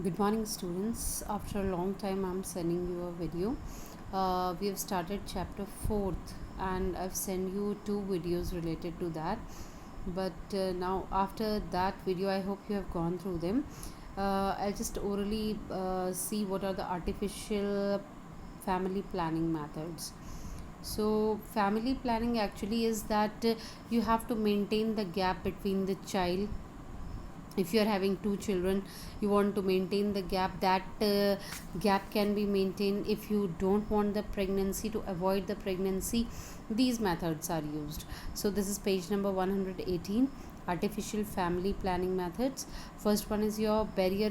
Good morning, students. After a long time, I'm sending you a video. We have started chapter 4th, and I've sent you two videos related to that. But now, after that video, I hope you have gone through them. I'll just orally see what are the artificial family planning methods. So, family planning actually is that you have to maintain the gap between the child. If you are having two children, you want to maintain the gap. That gap can be maintained. If you don't want the pregnancy, to avoid the pregnancy, these methods are used. So this is page number 118, artificial family planning methods. First one is your barrier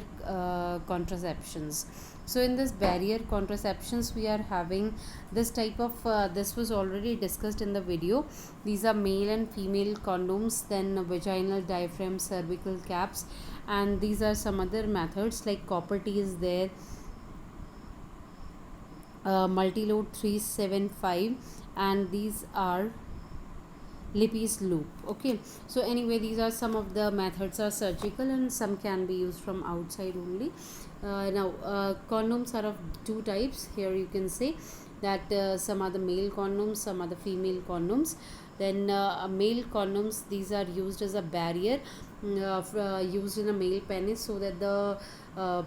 contraceptions. So in this barrier contraceptions, we are having this type of this was already discussed in the video. These are male and female condoms, then vaginal diaphragm, cervical caps, and these are some other methods like copper T is there, multi-load 375, and these are Lippy's loop. Okay, so anyway, these are some of the methods are surgical and some can be used from outside only. Now condoms are of two types. Here you can say that some are the male condoms, some are the female condoms. Then male condoms, these are used as a barrier, used in a male penis, so that uh,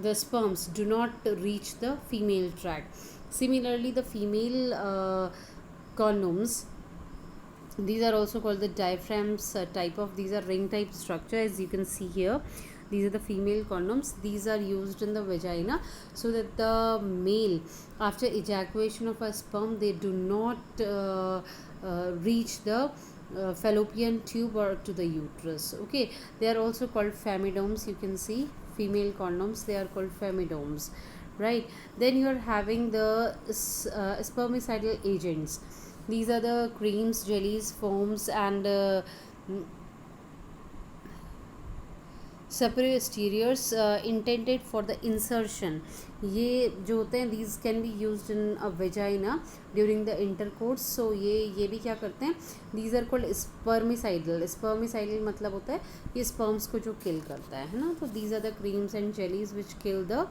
the sperms do not reach the female tract. Similarly, the female condoms, these are also called the diaphragms type of, these are ring type structure, as you can see here. These are the female condoms. These are used in the vagina, so that the male, after ejaculation of a sperm, they do not reach the fallopian tube or to the uterus. Okay, they are also called femidomes. You can see female condoms, they are called femidomes, right? Then you are having the spermicidal agents. These are the creams, jellies, foams, and superior intended for the insertion. ये जो होते हैं, these can be used in a vagina during the intercourse. So ये भी क्या करते हैं, these are called spermicidal. Spermicidal मतलब होता है ये sperms को जो kill करता है ना. तो these are the creams and jellies which kill the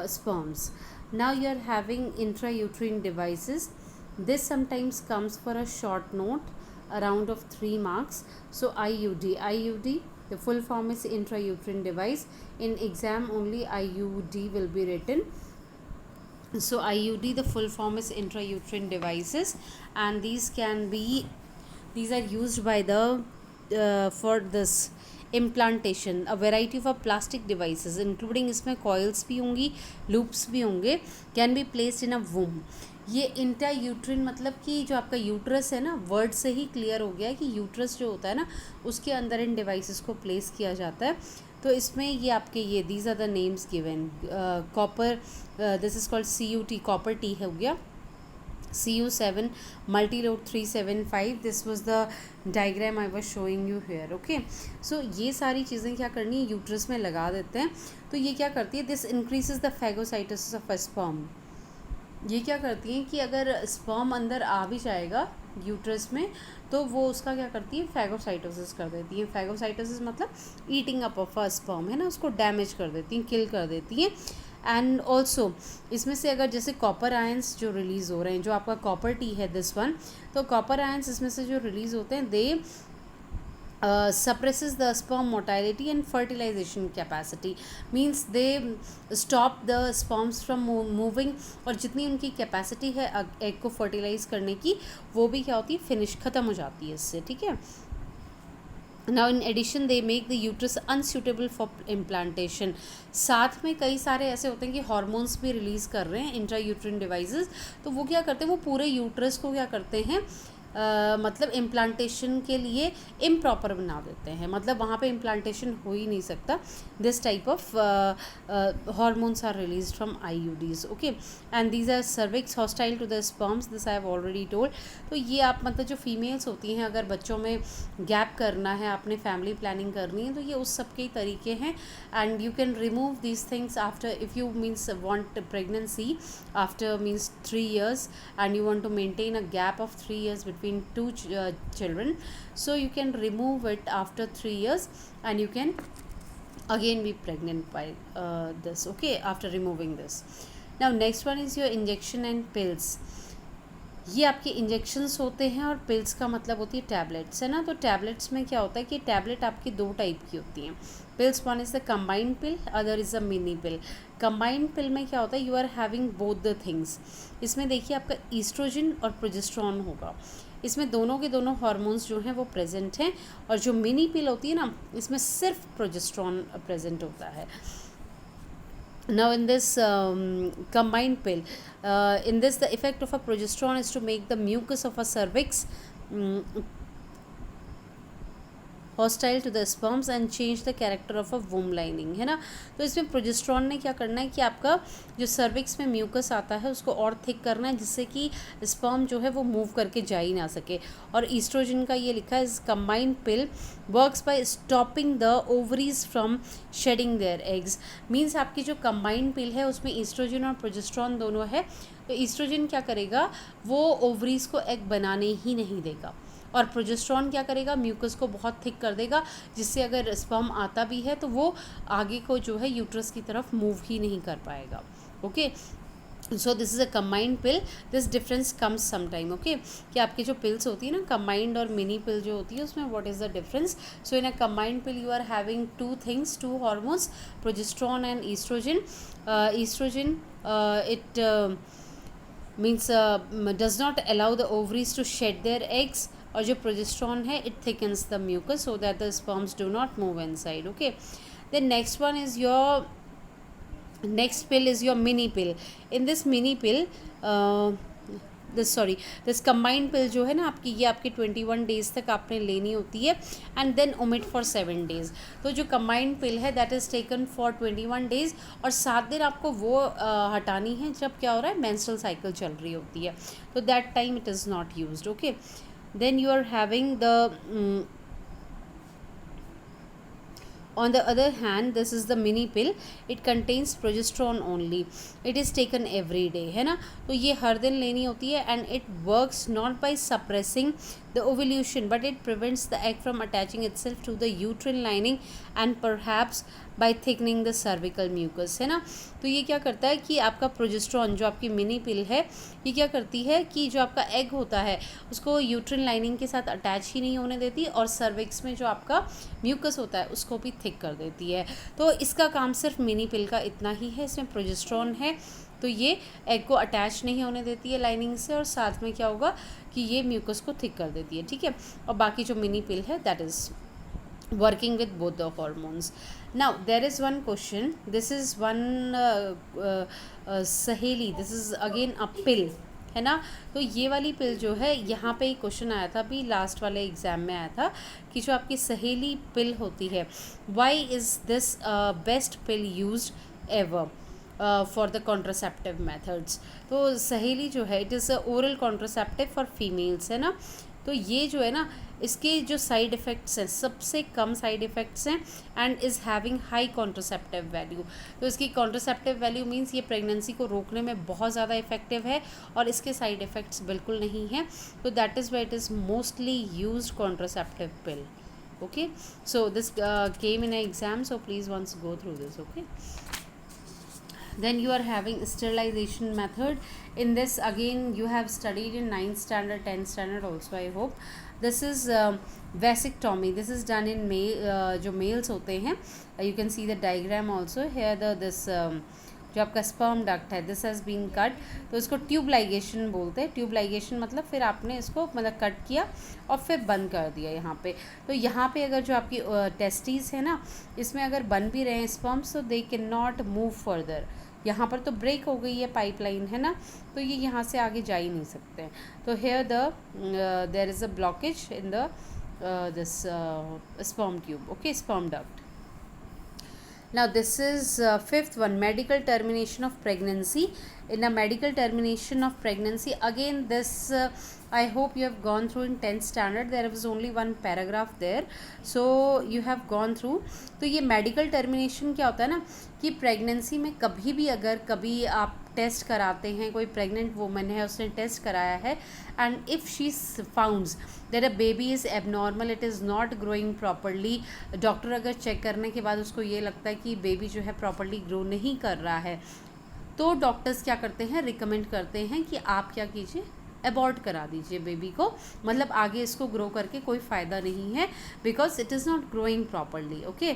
sperms. Now you are having intrauterine devices. This sometimes comes for a short note, around of 3 marks. So IUD, the full form is intrauterine device. In exam only IUD will be written. So IUD, the full form is intrauterine devices, and these are used by the for this implantation, a variety of plastic devices including इसमें coils भी होंगी, loops भी होंगे, can be placed in a womb. ये intra uterine मतलब कि जो आपका यूट्रस है ना, वर्ड से ही क्लियर हो गया कि यूट्रस जो होता है ना, उसके अंदर इन डिवाइसेस को प्लेस किया जाता है. तो इसमें ये आपके ये these are the names given. Copper, this is called CUT, copper T हो गया. CU7, multi-load 375. This was the diagram I was showing you here. Okay, so ये सारी चीज़ें क्या करनी है, यूट्रस में लगा देते हैं. तो ये क्या करती है, this increases the phagocytosis of a sperm. ये क्या करती हैं कि अगर स्पर्म अंदर आ भी जाएगा यूट्रस में, तो वो उसका क्या करती है, फैगोसाइटोसिस कर देती है. फैगोसाइटोसिस मतलब eating up of a sperm है ना, उसको डैमेज कर देती हैं, किल कर देती हैं. एंड ऑल्सो इसमें से अगर जैसे कॉपर आयंस जो रिलीज़ हो रहे हैं, जो आपका कॉपर टी है दिस वन, तो कॉपर आयंस इसमें से जो रिलीज़ होते हैं, दे suppresses the sperm motility and fertilization capacity, means they stop the sperms from moving, और जितनी उनकी कैपेसिटी है एग को फर्टिलाइज करने की, वो भी क्या होती है, फिनिश ख़त्म हो जाती है इससे. ठीक है. Now in addition they make the uterus unsuitable for implantation. साथ में कई सारे ऐसे होते हैं कि हार्मोन्स भी रिलीज़ कर रहे हैं इंट्रा यूट्रिन डिवाइसेस. तो वो क्या करते हैं, वो पूरे यूट्रस को क्या करते हैं, मतलब इम्प्लांटेशन के लिए इम्प्रॉपर बना देते हैं, मतलब वहाँ पे इम्प्लांटेशन हो ही नहीं सकता. This type of hormones are release from IUDs. Okay, and these are cervix hostile to the sperms, this I have already told. तो ये आप मतलब जो फीमेल्स होती हैं, अगर बच्चों में गैप करना है, आपने फैमिली प्लानिंग करनी है, तो ये उस सब के तरीके हैं. And you can remove these things after, if you means want pregnancy after means 3 years, and you want to maintain a gap of 3 years between two children, so you can remove it after 3 years, and you can again be pregnant by this, okay, after removing this. Now next one is your injection and pills. ये आपके injections होते हैं और pills का मतलब होती है tablets, है ना. तो टैबलेट्स में क्या होता है कि टैबलेट आपकी दो टाइप की होती हैं. Pills, one is the combined pill, other is a mini pill. Combined pill में क्या होता है, you are having both the things. इसमें देखिए आपका ईस्ट्रोजन और प्रोजेस्टेरॉन होगा. इसमें दोनों के दोनों हार्मोन्स जो हैं वो प्रेजेंट हैं. और जो मिनी पिल होती है ना, इसमें सिर्फ प्रोजेस्टेरॉन प्रेजेंट होता है. Now in this combined pill, in this the effect of a progesterone is to make the mucus of a cervix hostile to the sperms and change the character of a womb lining, है ना. तो इसमें progesterone ने क्या करना है कि आपका जो सर्विक्स में म्यूकस आता है उसको और थिक करना है, जिससे कि स्पर्म जो है वो मूव करके जा ही ना सके. और ईस्ट्रोजन का ये लिखा है, इस combined pill works by stopping the ovaries from shedding their eggs. Means आपकी जो कंबाइंड पिल है उसमें ईस्ट्रोजन और प्रोजेस्टेरॉन दोनों है. तो ईस्ट्रोजन क्या करेगा, वो ओवरीज को एग बनाने ही नहीं देगा. और प्रोजेस्टेरॉन क्या करेगा, म्यूकस को बहुत थिक कर देगा, जिससे अगर स्पर्म आता भी है तो वो आगे को जो है यूट्रस की तरफ मूव ही नहीं कर पाएगा. Okay, so this is a combined pill. This difference comes some time. Okay, कि आपकी जो पिल्स होती है ना, कंबाइंड और मिनी पिल जो होती है, उसमें what is the difference. So in a combined pill you are having two things, two hormones, progesterone and oestrogen. Oestrogen it means does not allow the ovaries to shed their eggs. और जो progesterone है, it thickens the mucus so that the sperms do not move inside. Okay, then next one is your, next pill is your mini pill. In this mini pill this combined पिल जो है ना आपकी, ये आपकी 21 days तक आपने लेनी होती है and then omit for 7 days. तो जो कंबाइंड पिल है that is taken for 21 days, और 7 दिन आपको वो हटानी है जब क्या हो रहा है, मेंस्ट्रुअल साइकिल चल रही होती है. तो that time it is not used. Okay, then you are having the on the other hand this is the mini pill. It contains progesterone only. It is taken every day, है ना. तो ये हर दिन लेनी होती है and it works not by suppressing the ovulation but it prevents the egg from attaching itself to the uterine lining and perhaps by thickening the cervical mucus, है ना. तो ये क्या करता है कि आपका प्रोजेस्टेरॉन जो आपकी मिनी पिल है, ये क्या करती है कि जो आपका एग होता है उसको यूट्रिन लाइनिंग के साथ अटैच ही नहीं होने देती, और सर्विक्स में जो आपका म्यूकस होता है उसको भी थिक कर देती है. तो इसका काम सिर्फ मिनी पिल का इतना ही है. इसमें प्रोजेस्टेरॉन है तो ये एग को अटैच नहीं होने देती है लाइनिंग से, और साथ में क्या होगा कि ये म्यूकस को थिक कर देती है. ठीक है, और बाकी जो मिनी पिल है that is working with both the hormones. Now there is one question. This is one सहेली. This is again a pill, है ना. तो ये वाली पिल जो है, यहाँ पे एक क्वेश्चन आया था अभी लास्ट वाले एग्ज़ाम में आया था कि जो आपकी सहेली पिल होती है, why is this best pill used ever for the contraceptive methods. तो सहेली जो है it is a oral contraceptive for females, है ना. तो ये जो है ना, इसके जो साइड इफ़ेक्ट्स हैं सबसे कम साइड इफ़ेक्ट्स हैं and is having high contraceptive value. तो इसकी कॉन्ट्रासेप्टिव वैल्यू मींस ये प्रेगनेंसी को रोकने में बहुत ज़्यादा इफेक्टिव है और इसके साइड इफ़ेक्ट्स बिल्कुल नहीं हैं. तो that is why it is mostly used contraceptive pill. Okay, so this came in exam, so please once go through this. Okay, then you are having sterilization method. In this again you have studied in 9th standard, 10th standard also I hope. This is vasectomy. This is done in male, जो males होते हैं. You can see the diagram also here. This जो आपका sperm duct है, this has been cut. तो इसको tube ligation बोलते हैं. ट्यूब लाइगेशन मतलब फिर आपने इसको मतलब कट किया और फिर बंद कर दिया यहाँ पे. तो यहाँ पे अगर जो आपकी टेस्टीज है ना, इसमें अगर बन भी रहे हैं स्पर्म्स, तो they can not move further. यहाँ पर तो ब्रेक हो गई है पाइपलाइन, है ना, तो ये यहाँ से आगे जा ही नहीं सकते हैं. तो here there is a blockage in the this sperm tube. Okay, sperm duct. Now this is fifth one, medical termination of pregnancy. In a medical termination of pregnancy, again this I hope you have gone through in 10th standard. There was only one paragraph there, so you have gone through. तो ये medical termination क्या होता है ना कि pregnancy में कभी भी अगर कभी आप टेस्ट कराते हैं, कोई प्रेग्नेंट वुमन है उसने टेस्ट कराया है, and if she founts that a baby is abnormal, it is not growing properly, doctor अगर चेक करने के बाद उसको ये लगता है कि बेबी जो है प्रॉपरली ग्रो नहीं कर रहा है, तो डॉक्टर्स क्या करते हैं, रिकमेंड करते हैं कि आप क्या कीजिए, अबॉर्ट करा दीजिए बेबी को, मतलब आगे इसको ग्रो करके कोई फ़ायदा नहीं है, because it is not growing properly. Okay,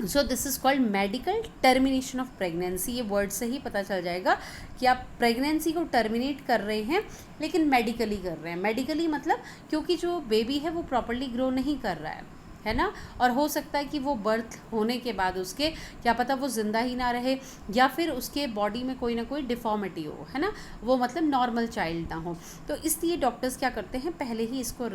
so this is called medical termination of pregnancy. ये वर्ड से ही पता चल जाएगा कि आप प्रेगनेंसी को टर्मिनेट कर रहे हैं, लेकिन मेडिकली कर रहे हैं। मेडिकली मतलब क्योंकि जो बेबी है वो प्रॉपरली ग्रो नहीं कर रहा है ना, और हो सकता है कि वो बर्थ होने के बाद उसके क्या पता वो ज़िंदा ही ना रहे, या फिर उसके बॉडी में कोई ना कोई डिफॉर्मिटी हो, है ना, वो मतलब नॉर्मल चाइल्ड ना हो। तो इसलिए डॉक्टर्स क्या करते हैं, पहले ही इसको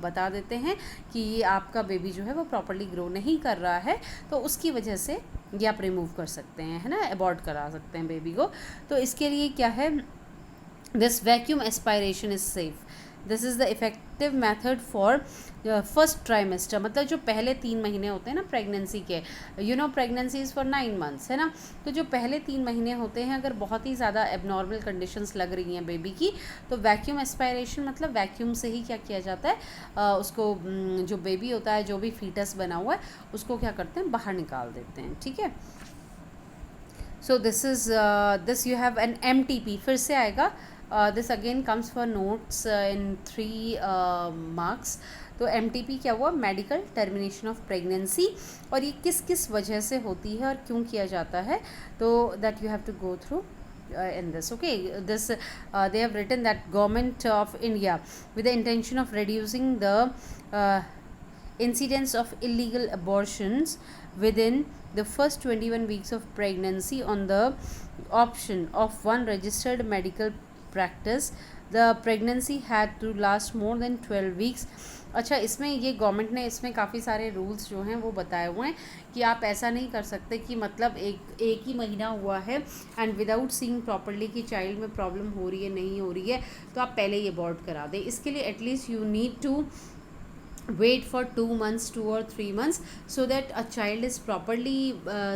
बता देते हैं कि ये आपका बेबी जो है वो प्रॉपरली ग्रो नहीं कर रहा है, तो उसकी वजह से ये आप रिमूव कर सकते हैं, है ना, अबॉर्ट करा सकते हैं बेबी को। तो इसके लिए क्या है, this vacuum aspiration is safe. This is the effective method for first trimester, मतलब जो पहले 3 महीने होते हैं ना प्रेगनेंसी के, प्रेगनेंसी इज़ फॉर 9 मंथ्स, है ना, तो जो पहले 3 महीने होते हैं अगर बहुत ही ज़्यादा एबनॉर्मल कंडीशंस लग रही हैं बेबी की, तो वैक्यूम एस्पायरेशन मतलब वैक्यूम से ही क्या किया जाता है, उसको जो बेबी होता है, जो भी फीटस बना हुआ है, उसको क्या करते हैं, बाहर निकाल देते हैं। ठीक है, so this you have an MTP, फिर से आएगा, this again comes for notes in 3 marks. तो MTP क्या हुआ, मेडिकल टर्मिनेशन ऑफ प्रेगनेंसी, और ये किस किस वजह से होती है और क्यों किया जाता है, तो that you have to go through in this. Okay, this they have written that government of India, with the intention of reducing the incidence of illegal abortions within the first 21 weeks of pregnancy, on the option of one registered medical practice, the pregnancy had to last more than 12 weeks. अच्छा, इसमें ये government ने इसमें काफ़ी सारे rules जो हैं वो बताए हुए हैं कि आप ऐसा नहीं कर सकते कि मतलब एक ही महीना हुआ है एंड विदाउट सीइंग प्रॉपरली कि चाइल्ड में प्रॉब्लम हो रही है नहीं हो रही है, तो आप पहले ही अबॉर्ट करा दें। इसके लिए at least you need to wait for 2 months, 2 or 3 months, so that a child is properly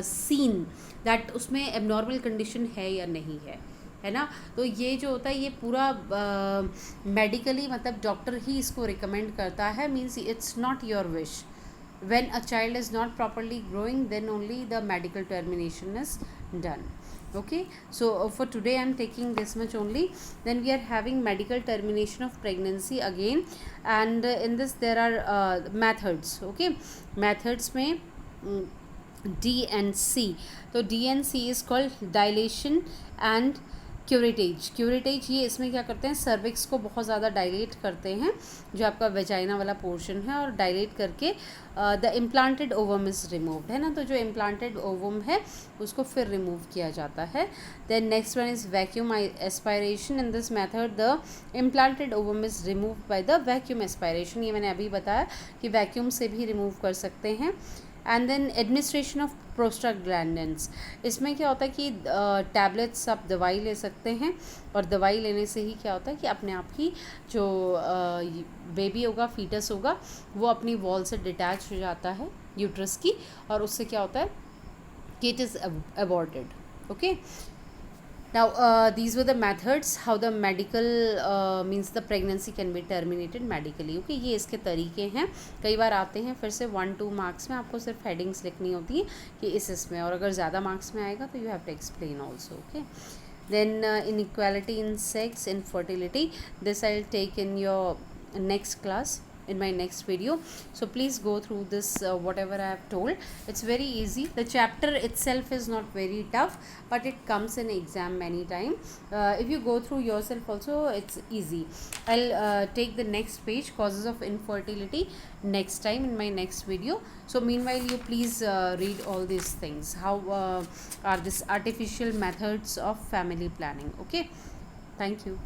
seen that उसमें abnormal condition है या नहीं है ना। तो ये जो होता है ये पूरा मेडिकली मतलब डॉक्टर ही इसको रिकमेंड करता है, means it's not your wish. when a child is not properly growing, then only the medical termination is done. Okay, so for today I'm taking this much only. Then we are having medical termination of pregnancy again, and in this there are methods. Okay, methods में D and C. तो D and C is called dilation and curettage. Curettage ये इसमें क्या करते हैं, cervix को बहुत ज़्यादा डायलेट करते हैं, जो आपका वेजाइना वाला पोर्शन है, और डायलेट करके the implanted ovum is removed, है ना, तो जो इम्प्लांटेड ओवम है उसको फिर रिमूव किया जाता है। Then next one is vacuum aspiration. In this method the implanted ovum is remove by the vacuum aspiration. ये मैंने अभी बताया कि वैक्यूम से भी रिमूव कर सकते हैं। And then administration of prostaglandins, इसमें क्या होता है कि टैबलेट्स आप दवाई ले सकते हैं, और दवाई लेने से ही क्या होता है कि अपने आप ही जो बेबी होगा, फीटस होगा, वो अपनी वॉल से डिटैच हो जाता है यूट्रस की, और उससे क्या होता है कि it is aborted. Okay, now these were the methods how the medical means the pregnancy can be terminated medically. Okay, ये इसके तरीके हैं, कई बार आते हैं फिर से 1-2 मार्क्स में, आपको सिर्फ हेडिंग्स लिखनी होती है कि इसमें, और अगर ज़्यादा मार्क्स में आएगा तो you have to explain also. Okay, then inequality in sex, infertility, this I'll take in your next class, in my next video. So please go through this whatever I have told. It's very easy. The chapter itself is not very tough, but it comes in exam many times. If you go through yourself also, it's easy. I'll take the next page, causes of infertility, next time in my next video. So meanwhile you please read all these things, how are these artificial methods of family planning. Okay, thank you.